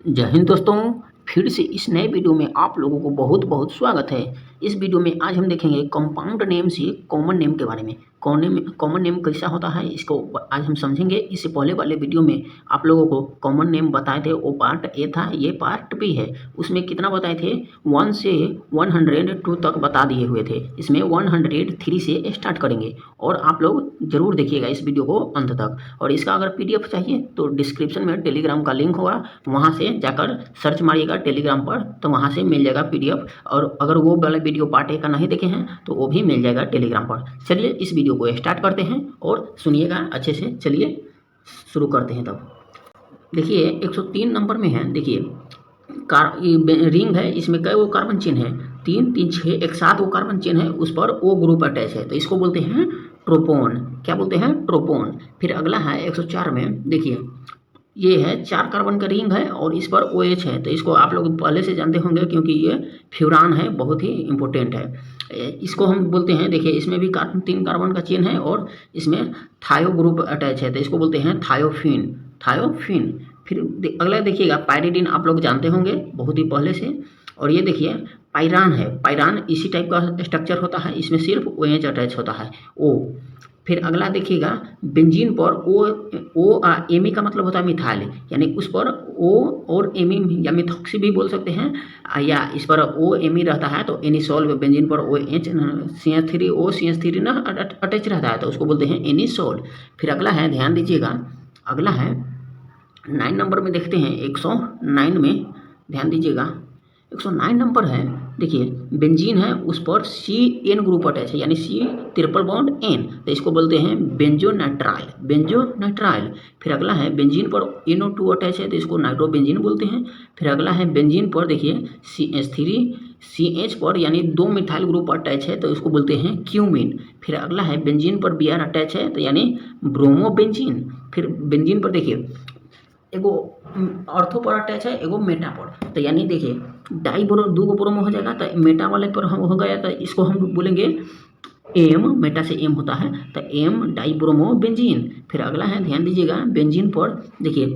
जय हिंद दोस्तों। फिर से इस नए वीडियो में आप लोगों को बहुत बहुत स्वागत है। इस वीडियो में आज हम देखेंगे कंपाउंड नेम से कॉमन नेम के बारे में। कॉमन नेम कैसा होता है इसको आज हम समझेंगे। इससे पहले वाले वीडियो में आप लोगों को कॉमन नेम बताए थे, वो पार्ट ए था, ये पार्ट बी है। उसमें कितना बताए थे, 1 से 102 तक बता दिए हुए थे। इसमें 103 से स्टार्ट करेंगे और आप लोग जरूर देखिएगा इस वीडियो को अंत तक। और इसका अगर PDF चाहिए तो डिस्क्रिप्शन में टेलीग्राम का लिंक होगा, वहाँ से जाकर सर्च मारिएगा टेलीग्राम पर, तो वहाँ से मिल जाएगा PDF। और अगर वो वाला वीडियो पार्ट ए का नहीं देखे हैं तो वो भी मिल जाएगा टेलीग्राम पर। चलिए इस वीडियो को स्टार्ट करते हैं और सुनिएगा अच्छे से। चलिए शुरू करते हैं। तब देखिए 103 नंबर में है। देखिए रिंग है, इसमें कई वो कार्बन चेन है, 3 3 6 एक 7 वो कार्बन चेन है, उस पर O ग्रुप अटैच है, तो इसको बोलते हैं ट्रोपोन। क्या बोलते हैं? ट्रोपोन। फिर अगला है 104 में। देखिए ये है 4 कार्बन का रिंग है और इस पर OH है, तो इसको आप लोग पहले से जानते होंगे क्योंकि ये फ्यूरान है, बहुत ही इंपॉर्टेंट है। इसको हम बोलते हैं, देखिए इसमें भी 3 कार्बन का चेन है और इसमें थायो ग्रुप अटैच है, तो इसको बोलते हैं थायोफिन। थायोफिन। फिर अगला देखिएगा पायरिडिन, आप लोग जानते होंगे बहुत ही पहले से। और ये देखिए पायरान है, पायरान इसी टाइप का स्ट्रक्चर होता है, इसमें सिर्फ OH अटैच होता है, O। फिर अगला देखिएगा बेंजीन पर ओ एमी का मतलब होता है मिथाइल, यानी उस पर O और एमी या मिथॉक्सी भी बोल सकते हैं, या इस पर O एमी रहता है तो एनिसोल। बेंजीन पर OH CH3 ना अटैच रहता है, तो उसको बोलते हैं एनिसोल। फिर अगला है, ध्यान दीजिएगा, अगला है 9 नंबर में देखते हैं। 109 में ध्यान दीजिएगा, 109 नंबर है। देखिए बेंजीन है, उस पर CN ग्रुप अटैच है, यानी C ट्रिपल बॉन्ड N, तो इसको बोलते हैं बेंजोनाइट्राइल। बेंजोनाइट्राइल। फिर अगला है बेंजीन पर NO2 अटैच है, तो इसको नाइट्रोबेंजीन बोलते हैं। फिर अगला है बेंजीन पर देखिए CH3 CH पर यानी 2 मिथाइल ग्रुप अटैच है, तो इसको बोलते हैं क्यूमिन। फिर अगला है बेंजीन पर Br अटैच है, तो यानी ब्रोमोबेंजीन। फिर बेंजीन पर देखिए एगो ऑर्थो पर अटैच है, एगो मेटा पर, तो यानी देखिए दो गो ब्रोमो हो जाएगा, तो मेटा वाले पर हम हो गया, तो इसको हम बोलेंगे एम। मेटा से एम होता है, तो एम डाइब्रोमो बेंजीन। फिर अगला है, ध्यान दीजिएगा, बेंजीन पर देखिए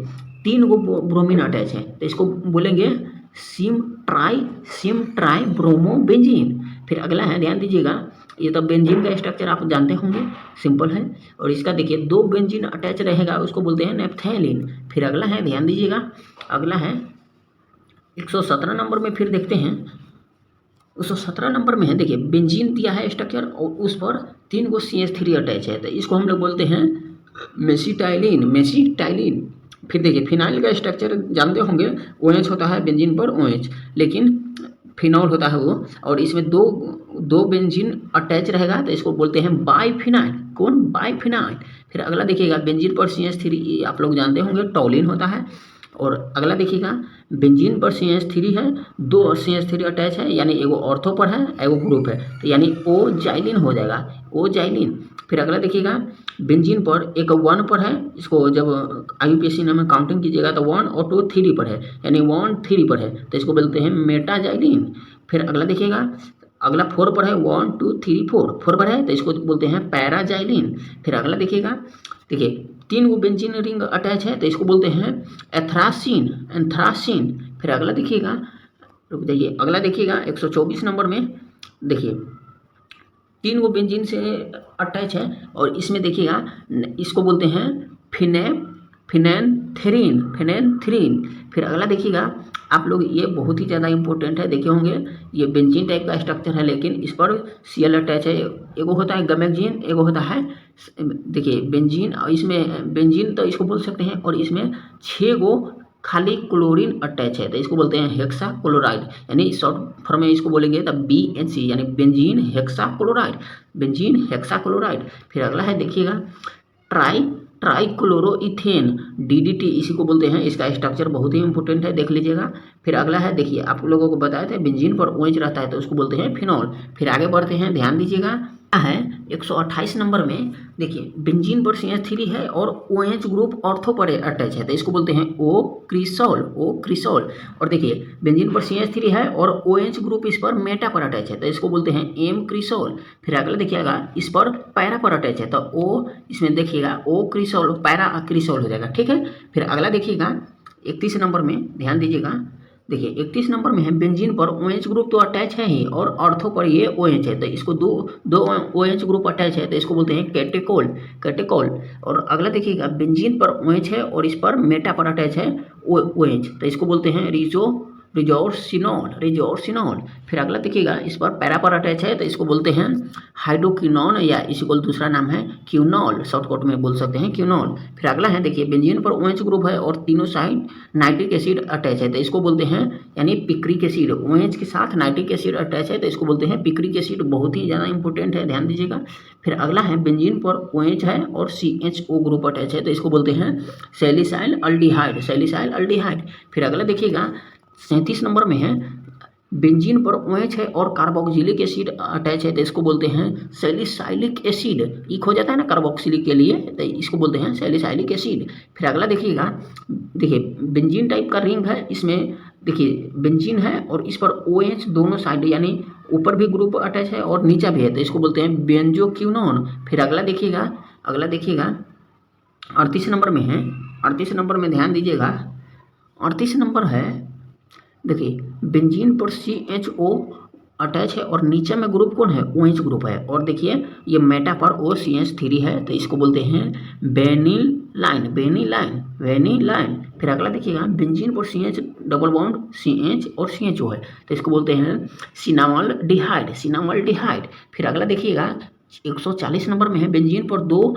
3 गो ब्रोमीन अटैच है, तो इसको बोलेंगे सिम ट्राई ब्रोमो बेंजीन। फिर अगला है, ध्यान दीजिएगा, ये तो बेंजीन का स्ट्रक्चर आप जानते होंगे, सिंपल है। और इसका देखिए 2 बेंजीन अटैच रहेगा, उसको बोलते हैं नेप्थैलिन। फिर अगला है, ध्यान दीजिएगा, अगला है 117 नंबर में। फिर देखते हैं 117 नंबर में है, देखिए बेंजीन दिया है स्ट्रक्चर और उस पर 3 गो CH3 अटैच है, तो इसको हम लोग बोलते हैं मेसिटाइलिन। फिर देखिए फिनाइल का स्ट्रक्चर जानते होंगे, OH होता है बेंजीन पर OH, लेकिन फिनॉल होता है वो, और इसमें दो बेंजीन अटैच रहेगा, तो इसको बोलते हैं बाइफिनाइल। कौन? बाइफिनाइल। फिर अगला देखिएगा बेंजीन पर CH3 आप लोग जानते होंगे टॉलिन होता है। और अगला देखिएगा बेंजीन पर CH3 है, 2 CH3 अटैच है, यानी एगो ऑर्थो पर है, एगो ग्रुप है, तो यानी O जाइलिन हो जाएगा, O जाइलिन। फिर अगला देखिएगा बेंजीन पर एक 1 पर है, इसको जब IUPAC में काउंटिंग कीजिएगा तो 1 और 2 3 पर है, यानी 1 3 पर है, तो इसको बोलते हैं मेटाजाइलिन। फिर अगला देखिएगा, अगला 4 पर है, 1 2 3 4 पर है, तो इसको बोलते हैं पैराजाइलिन। फिर अगला देखिएगा, देखिए 3 गो बेंजीन रिंग अटैच है, तो इसको बोलते हैं एंथ्रासीन। फिर अगला देखिएगा, रुक जाइए, अगला देखिएगा 124 नंबर में। देखिए 3 गो बेंजीन से अटैच है और इसमें देखिएगा इसको बोलते हैं फिनेंथ्रीन। फिर अगला देखिएगा आप लोग, ये बहुत ही ज़्यादा इंपॉर्टेंट है, देखे होंगे, ये बेंजीन टाइप का स्ट्रक्चर है, लेकिन इस पर Cl अटैच है। एगो होता है गमेक्जीन, एगो होता है देखिए बेंजीन, और इसमें बेंजीन तो इसको बोल सकते हैं, और इसमें 6 गो खाली क्लोरीन अटैच है, तो इसको बोलते हैं हेक्सा क्लोराइड, यानी शॉर्ट फॉर्म में इसको बोलेंगे तो BHC, यानी benzene hexa chloride, benzene hexa chloride. फिर अगला है देखिएगा ट्राइक्लोरोइथेन DDT, इसी को बोलते हैं, इसका स्ट्रक्चर बहुत ही इंपॉर्टेंट है, देख लीजिएगा। फिर अगला है, देखिए आप लोगों को बताया था बेंजीन पर OH रहता है, तो उसको बोलते हैं फिनॉल। फिर आगे बढ़ते हैं, ध्यान दीजिएगा, है 128 नंबर में। देखिए बेंजीन पर CH3 है और OH ग्रुप ऑर्थो पर अटैच है, तो इसको बोलते हैं O क्रिसोल। और देखिए बेंजीन पर CH3 है और OH ग्रुप इस पर मेटा पर अटैच है, तो इसको बोलते हैं M क्रिसोल। फिर अगला देखिएगा इस पर पैरा पर अटैच है, तो O इसमें देखिएगा O क्रिसोल, पैरा क्रिसोल हो जाएगा, ठीक है। फिर अगला देखिएगा 31 नंबर में ध्यान दीजिएगा, देखिए 31 नंबर में है बेंजीन पर OH ग्रुप तो अटैच है ही और ऑर्थो पर ये OH है, तो इसको दो OH ग्रुप अटैच है तो इसको बोलते हैं कैटेकोल कैटेकोल। और अगला देखिएगा बेंजीन पर OH है और इस पर मेटा पर अटैच है OH, तो इसको बोलते हैं रिजोर्सिनॉल। फिर अगला देखिएगा इस पर पैरा पर अटैच है तो इसको बोलते हैं हाइड्रोक्विनोन, या इसी को दूसरा नाम है क्यूनॉल, शॉर्टकट में बोल सकते हैं क्यूनॉल। फिर अगला है देखिए बेंजीन पर OH ग्रुप है और तीनों साइड नाइट्रिक एसिड अटैच है तो इसको बोलते हैं यानी पिक्रिक एसिड। OH के साथ नाइट्रिक एसिड अटैच है तो इसको बोलते हैं पिक्रिक एसिड, बहुत ही ज़्यादा इंपॉर्टेंट है, ध्यान दीजिएगा। फिर अगला है बेंजीन पर OH है और CHO ग्रुप अटैच है तो इसको बोलते हैं सैलिसाइल अल्डिहाइड। फिर अगला देखिएगा 37 नंबर में है बेंजीन पर OH है और कार्बोक्सिलिक एसिड अटैच है तो इसको बोलते हैं सैलिसाइलिक एसिड। एक हो जाता है ना कार्बोक्सिलिक के लिए, तो इसको बोलते हैं सैलिसाइलिक एसिड। फिर अगला देखिएगा, देखिए बेंजीन टाइप का रिंग है, इसमें देखिए बेंजीन है और इस पर OH दोनों साइड यानी ऊपर भी ग्रुप अटैच है और नीचा भी है तो इसको बोलते हैं बेंजोक्विनोन। फिर अगला देखिएगा 38 नंबर में है, 38 नंबर में ध्यान दीजिएगा, 38 नंबर है देखिए बेंजीन पर CHO अटैच है और नीचे में ग्रुप कौन है, OH ग्रुप है। और देखिए ये मेटा पर OCH3 है तो इसको बोलते हैं वेनिलाइन। फिर अगला देखिएगा बेंजीन पर CH डबल बॉन्ड CH और CHO है तो इसको बोलते हैं सिनामल डिहाइड। फिर अगला देखिएगा 140 नंबर में है बेंजीन पर दो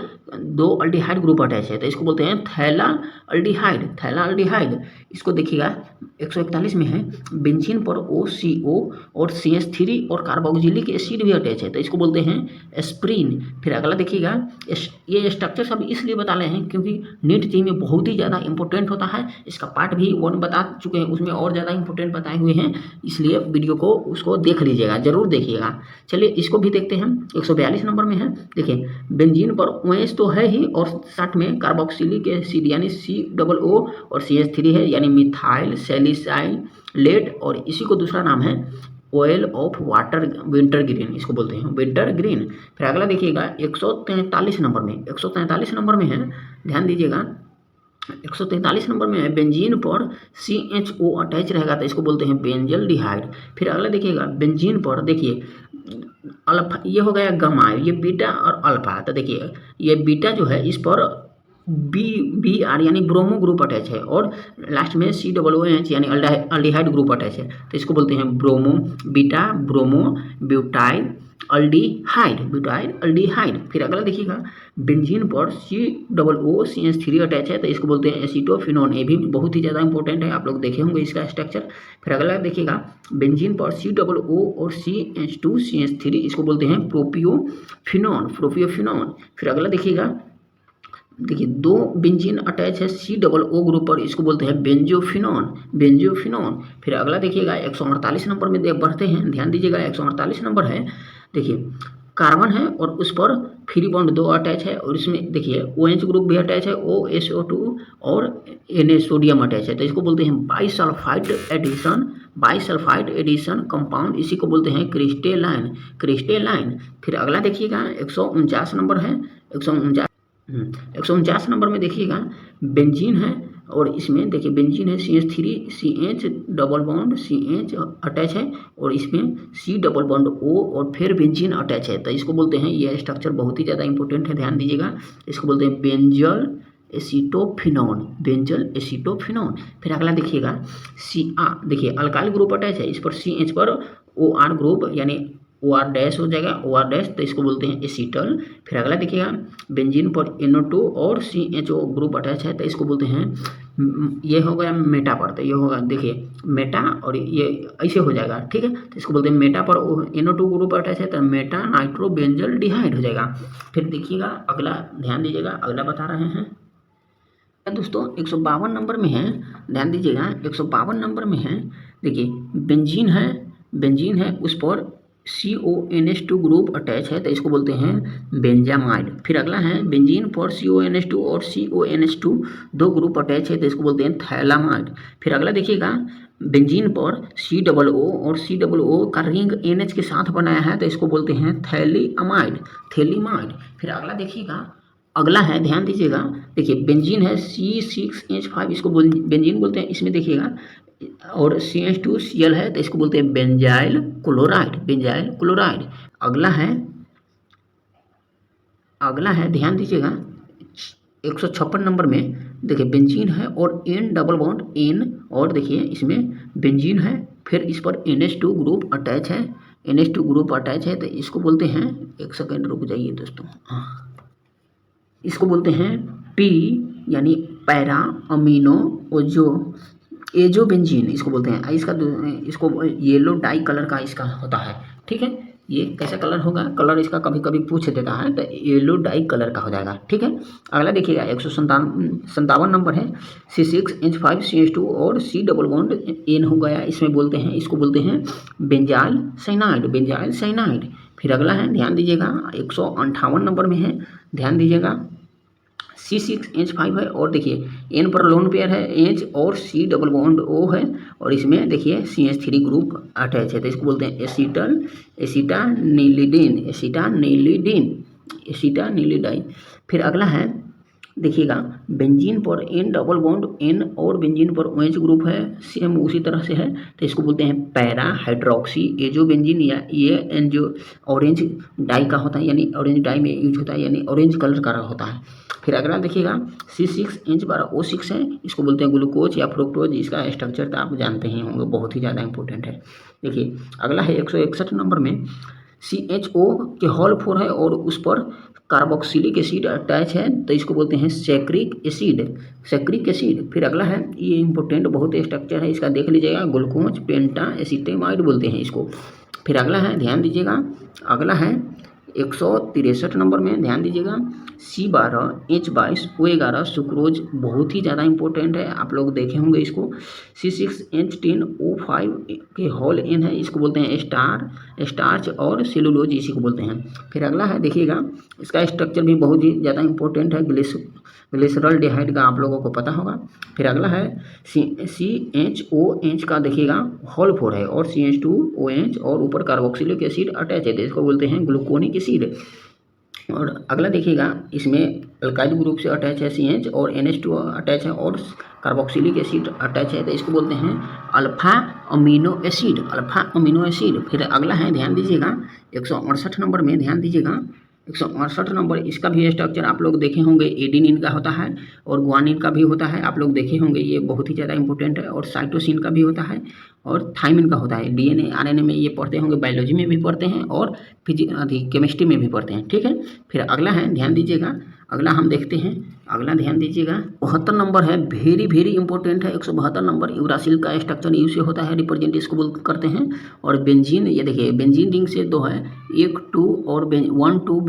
अल्डिहाइड ग्रुप अटैच है तो इसको बोलते हैं थैला अल्डिहाइड। इसको देखिएगा 141 में है बेंजीन पर OCO और CH3 और कार्बोक्सिलिक एसिड भी अटैच है तो इसको बोलते हैं एस्प्रीन। फिर अगला देखिएगा, ये स्ट्रक्चर सब इसलिए बता रहे हैं क्योंकि नीट जी में बहुत ही ज़्यादा इंपॉर्टेंट होता है, इसका पार्ट भी 1 बता चुके हैं, उसमें और ज़्यादा इंपॉर्टेंट बताए हुए हैं, इसलिए वीडियो को उसको देख लीजिएगा, जरूर देखिएगा। चलिए इसको भी देखते हैं। 142 नंबर में है देखिए बेंजीन पर OH तो है ही और साथ में कार्बोक्सिलिक एसिड यानी COO और CH3 है यानी मिथाइल सैलिसाइलेट, और इसी को दूसरा नाम है oil of water winter green, इसको बोलते हैं विंटर ग्रीन। फिर अगला देखिएगा 143 नंबर में, 143 नंबर में है, ध्यान दीजिएगा 143 नंबर में है बेंजीन पर CHO अटैच रहेगा तो इसको बोलते हैं बेंजल डिहाइड। फिर अगला देखिएगा बेंजीन पर देखिए अल्फा, ये हो गया गामा, ये बीटा और अल्फा, तो देखिए ये बीटा जो है इस पर BR यानी ब्रोमो ग्रुप अटैच है और लास्ट में COOH यानी अल्डिहाइड ग्रुप अटैच है तो इसको बोलते हैं ब्रोमो ब्यूटाइल अल्डिहाइड। फिर अगला देखिएगा बेंजीन पर COOCH3 अटैच है तो इसको बोलते हैं एसीटोफिनोन, ये भी बहुत ही ज़्यादा इंपॉर्टेंट है, आप लोग देखे होंगे इसका स्ट्रक्चर। फिर अगला देखिएगा बेंजीन पर COO और CH2CH3, इसको बोलते हैं प्रोपियोफिनोन। फिर अगला देखिएगा, देखिए दो बेंजीन अटैच है COO ग्रुप पर, इसको बोलते हैं बेंजोफिनोन। फिर अगला देखिएगा 148 नंबर में बढ़ते हैं, ध्यान दीजिएगा 148 नंबर है, देखिए कार्बन है और उस पर फ्री बॉन्ड 2 अटैच है और इसमें देखिए OH ग्रुप भी अटैच है, OSO2 और Na सोडियम अटैच है तो इसको बोलते हैं बाइसल्फाइड एडिशन कंपाउंड, इसी को बोलते हैं क्रिस्टेलाइन। फिर अगला देखिएगा 149 नंबर है, 149 नंबर में देखिएगा बेंजीन है और इसमें देखिए बेंजीन है CH3 CH double bond CH attach है और इसमें C डबल बॉन्ड O और फिर बेंजीन अटैच है तो इसको बोलते हैं, ये स्ट्रक्चर बहुत ही ज़्यादा इंपॉर्टेंट है, ध्यान दीजिएगा, इसको बोलते हैं बेंजल एसीटोफिनोन। फिर अगला देखिएगा देखिए अल्काइल ग्रुप अटैच है, इस पर CH पर OR ग्रुप यानी OR डैश हो जाएगा, OR डैश, तो इसको बोलते हैं एसीटल। फिर अगला देखिएगा बेंजीन पर NO2 और CHO ग्रुप अटैच है तो इसको बोलते हैं, ये हो गया मेटा पर, तो ये होगा देखिए मेटा और ये ऐसे हो जाएगा, ठीक है, तो इसको बोलते हैं मेटा पर NO2 ग्रुप अटैच है तो मेटा नाइट्रो बेंजल डिहाइड हो जाएगा। फिर देखिएगा अगला, ध्यान दीजिएगा अगला बता रहे हैं दोस्तों 152 नंबर में है, ध्यान दीजिएगा 152 नंबर में है, देखिए बेंजीन है उस पर CONH2 ग्रुप अटैच है तो इसको बोलते हैं बेंजामाइड। फिर अगला है बेंजीन पर CONH2 और CONH2 2 ग्रुप अटैच है तो इसको बोलते हैं थैलामाइड। फिर अगला देखिएगा बेंजीन पर COO और COO का रिंग NH के साथ बनाया है तो इसको बोलते हैं थैलीमाइड। फिर अगला देखिएगा अगला है, ध्यान दीजिएगा, देखिए बेंजीन है C6H5, इसको बेंजीन बोलते हैं। इसमें देखिएगा, और CH2Cl है तो इसको बोलते हैं बेंजाइल क्लोराइड, बेंजाइल क्लोराइड। अगला है ध्यान दीजिएगा 156 नंबर में, देखिए बेंजीन है और N डबल बॉन्ड N, और देखिए इसमें बेंजीन है, फिर इस पर NH2 ग्रुप अटैच है, NH2 ग्रुप अटैच है तो इसको बोलते हैं, एक सेकेंड रुक जाइए दोस्तों, इसको बोलते हैं P यानी पैरा अमीनो एजो बेंजीन इसको बोलते हैं। इसको येलो डाई कलर का इसका होता है, ठीक है। ये कैसा कलर होगा, कलर इसका कभी कभी पूछ देता है तो येलो डाई कलर का हो जाएगा, ठीक है। अगला देखिएगा 157 नंबर है, C6H5CH2 और C डबल बॉन्ड N हो गया, इसमें बोलते हैं, इसको बोलते हैं बेंजाइल साइनाइड, बेंजाइल साइनाइड। फिर अगला है, ध्यान दीजिएगा 158 नंबर में है, ध्यान दीजिएगा C6H5 है, और देखिए N पर लोन पेयर है H, और C डबल बॉन्ड O है, और इसमें देखिए CH3 ग्रुप अटैच है तो इसको बोलते हैं एसिटानिलिडाइन। फिर अगला है, देखिएगा बेंजीन पर N डबल बॉन्ड N और बेंजीन पर OH ग्रुप है, सेम उसी तरह से है तो इसको बोलते हैं पैरा हाइड्रोक्सी एजो बेंजीन, या ये एन जो ऑरेंज डाई का होता है, यानी ऑरेंज डाई में यूज होता है, यानी ऑरेंज कलर का होता है। फिर अगला देखिएगा C6H12O6 है, इसको बोलते हैं ग्लूकोज या फ्रुक्टोज, इसका स्ट्रक्चर तो आप जानते ही होंगे, बहुत ही ज़्यादा इंपॉर्टेंट है। देखिए अगला है 161 नंबर में, CHO के होल 4 है और उस पर कार्बोक्सिलिक एसिड अटैच है तो इसको बोलते हैं सैक्रिक एसिड। फिर अगला है, ये इंपॉर्टेंट बहुत स्ट्रक्चर है, इसका देख लीजिएगा, ग्लूकोज पेंटा एसिटेमाइड बोलते हैं इसको। फिर अगला है, ध्यान दीजिएगा, अगला है 163 नंबर में, ध्यान दीजिएगा C12H22O11 सुक्रोज, बहुत ही ज़्यादा इंपॉर्टेंट है, आप लोग देखे होंगे इसको। C6H10O5 के होल N है, इसको बोलते हैं स्टार्च और सेलुलोज इसी को बोलते हैं। फिर अगला है, देखिएगा इसका स्ट्रक्चर भी बहुत ही ज़्यादा इंपॉर्टेंट है, ग्लिसरॉल डिहाइड का आप लोगों को पता होगा। फिर अगला है CHOH का, देखिएगा होल 4 है और CH2OH और ऊपर कार्बोक्सिलिक एसिड अटैच है तो इसको बोलते हैं ग्लूकोनिक एसिड। और अगला देखिएगा, इसमें अल्काइल ग्रुप से अटैच है CH, और NH2 अटैच है और कार्बोक्सिलिक एसिड अटैच है तो इसको बोलते हैं अल्फा अमीनो एसिड। फिर अगला है, ध्यान दीजिएगा 168 नंबर में, ध्यान दीजिएगा 168 नंबर, इसका भी स्ट्रक्चर आप लोग देखे होंगे, एडिनिन का होता है और ग्वानिन का भी होता है, आप लोग देखे होंगे, ये बहुत ही ज़्यादा इंपॉर्टेंट है। और साइटोसिन का भी होता है और थाइमिन का होता है, DNA RNA में ये पढ़ते होंगे, बायोलॉजी में भी पढ़ते हैं और केमिस्ट्री में भी पढ़ते हैं, ठीक है। फिर अगला है, ध्यान दीजिएगा, अगला हम देखते हैं, अगला ध्यान दीजिएगा 72 नंबर है, वेरी इंपॉर्टेंट है 172 नंबर, यूरासिल का स्ट्रक्चर यू से होता है, रिप्रेजेंट इसको करते हैं। और बेंजीन, ये देखिए बेंजीन रिंग से 2 है, 1 2 और 1 2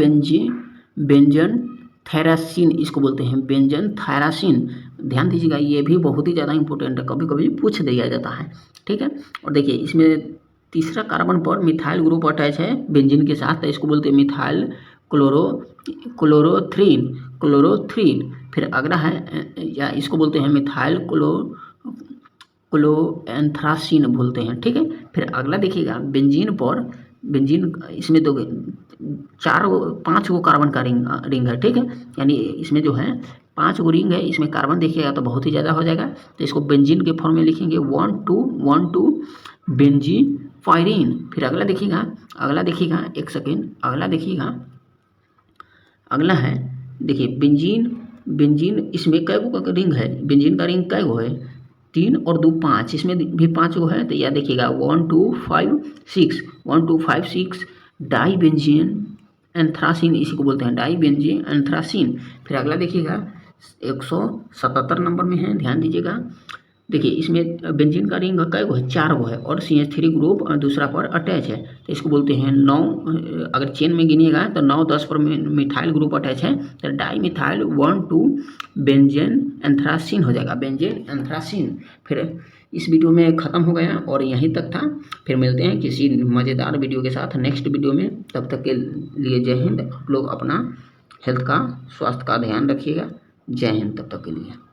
बेंजन थायरासिन इसको बोलते हैं, बेंजन थायरासिन। ध्यान दीजिएगा, ये भी बहुत ही ज़्यादा इंपॉर्टेंट है, कभी कभी पूछ दिया जाता है, ठीक है। और देखिए इसमें तीसरा कार्बन पर मिथाइल ग्रुप अटैच है बेंजीन के साथ तो इसको बोलते हैं मिथाइल क्लोरोथ्रीन। फिर अगला है, या इसको बोलते हैं मिथाइल क्लोएंथ्रासिन बोलते हैं, ठीक है। फिर अगला देखिएगा बेंजीन इसमें तो 5 गो कार्बन का रिंग है, ठीक है, यानी इसमें जो है 5 गो रिंग है, इसमें कार्बन देखिएगा तो बहुत ही ज़्यादा हो जाएगा तो इसको बेंजीन के फॉर्म में लिखेंगे 1 2 बेंजीफाइरिन। फिर अगला देखिएगा एक सेकेंड, अगला है, देखिए बेंजीन इसमें कै गो का रिंग है, बेंजीन का रिंग कै गो है, 3 और 2 5, इसमें भी 5 गो है तो यह देखिएगा 1 2 5 6 डाई बेंजीन एंथ्रासिन इसी को बोलते हैं, डाई बेंजीन एंथ्रासिन। फिर अगला देखिएगा 177 नंबर में है, ध्यान दीजिएगा, देखिए इसमें बेंजीन का रिंग कै गो है, 4 गो है और CH3 ग्रुप दूसरा पर अटैच है तो इसको बोलते हैं 9, अगर चेन में गिनिएगा तो 9 10 पर मिथाइल ग्रुप अटैच है तो डाई मिथाइल 1 2 बेंजेन एंथ्रासिन हो जाएगा, बेंजेन एंथ्रासिन। फिर इस वीडियो में ख़त्म हो गया और यहीं तक था, फिर मिलते हैं किसी मज़ेदार वीडियो के साथ नेक्स्ट वीडियो में, तब तक के लिए जय हिंद। आप लोग अपना हेल्थ का, स्वास्थ्य का ध्यान रखिएगा, जय हिंद तब तक के लिए।